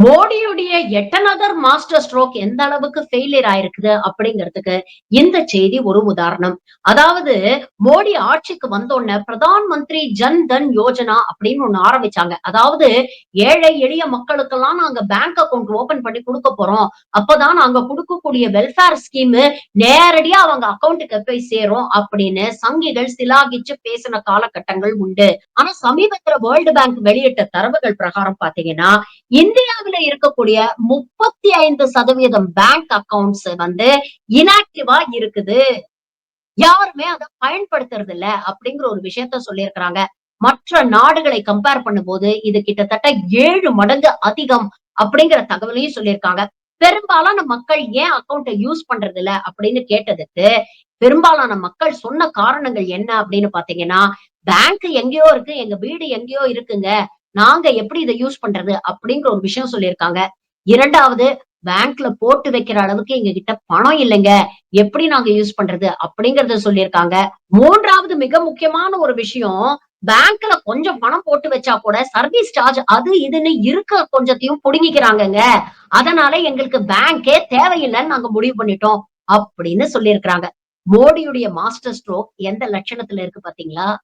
மோடியுடைய yet another master stroke எந்த அளவுக்கு failure ஆயிருக்குது அப்படிங்கிறதுக்கு இந்த செய்தி ஒரு உதாரணம். அதாவது மோடி ஆட்சிக்கு வந்தோன்ன பிரதான் மந்திரி ஜன் தன் யோஜனா அப்படின்னு ஒண்ணு ஆரம்பிச்சாங்க. அதாவது ஏழை எளிய மக்களுக்கெல்லாம் நாங்க பேங்க் அக்கவுண்ட் ஓபன் பண்ணி குடுக்க போறோம். அப்பதான் நாங்க குடுக்கக்கூடிய வெல்ஃபேர் ஸ்கீம் நேரடியா அவங்க அக்கவுண்ட்க்கு போய் சேரும் அப்படின்னு சங்கிகள் சிலாகிச்சு பேசின காலகட்டங்கள் உண்டு. ஆனா சமீபத்துல வேர்ல்டு பேங்க் வெளியிட்ட தரவுகள் பிரகாரம் பாத்தீங்கன்னா, இந்தியாவில இருக்கக்கூடிய 35% பேங்க் அக்கவுண்ட்ஸ் இன்ஆக்டிவா இருக்குது. யாருமே அத பயன்படுத்துறது இல்ல அப்படிங்கிற ஒரு விஷயத்த சொல்லியிருக்கிறாங்க. மற்ற நாடுகளை கம்பேர் பண்ணும்போது இது கிட்டத்தட்ட 7 மடங்கு அதிகம் அப்படிங்கிற தகவலையும் சொல்லியிருக்காங்க. பெரும்பாலான மக்கள் ஏன் அக்கவுண்ட்ட யூஸ் பண்றது இல்ல அப்படின்னு கேட்டதுக்கு, பெரும்பாலான மக்கள் சொன்ன காரணங்கள் என்ன அப்படின்னு பார்த்தீங்கன்னா, பேங்க் எங்கேயோ இருக்கு, எங்க வீடு எங்கேயோ இருக்குங்க. நாங்க எப்படி இத யூஸ் பண்றது? அப்படிங்கிற ஒரு விஷயம் சொல்லியிருக்காங்க. 2வது பேங்க்ல போட்டு வைக்கிற அளவுக்கு எங்ககிட்ட பணம் இல்லைங்க. எப்படி நாங்க யூஸ் பண்றது? அப்படிங்கிறத சொல்லியிருக்காங்க. 3வது மிக முக்கியமான ஒரு விஷயம், பேங்க்ல கொஞ்சம் பணம் போட்டு வச்சா கூட சர்வீஸ் சார்ஜ் அது இதுன்னு இருக்க கொஞ்சத்தையும் புடுங்கிக்கிறாங்கங்க. அதனால எங்களுக்கு பேங்கே தேவையில்லன்னு நாங்க முடிவு பண்ணிட்டோம். அப்படின்னு சொல்லியிருக்கிறாங்க. மோடியுடைய மாஸ்டர் ஸ்ட்ரோக் எந்த லட்சணத்துல இருக்கு பார்த்தீங்களா?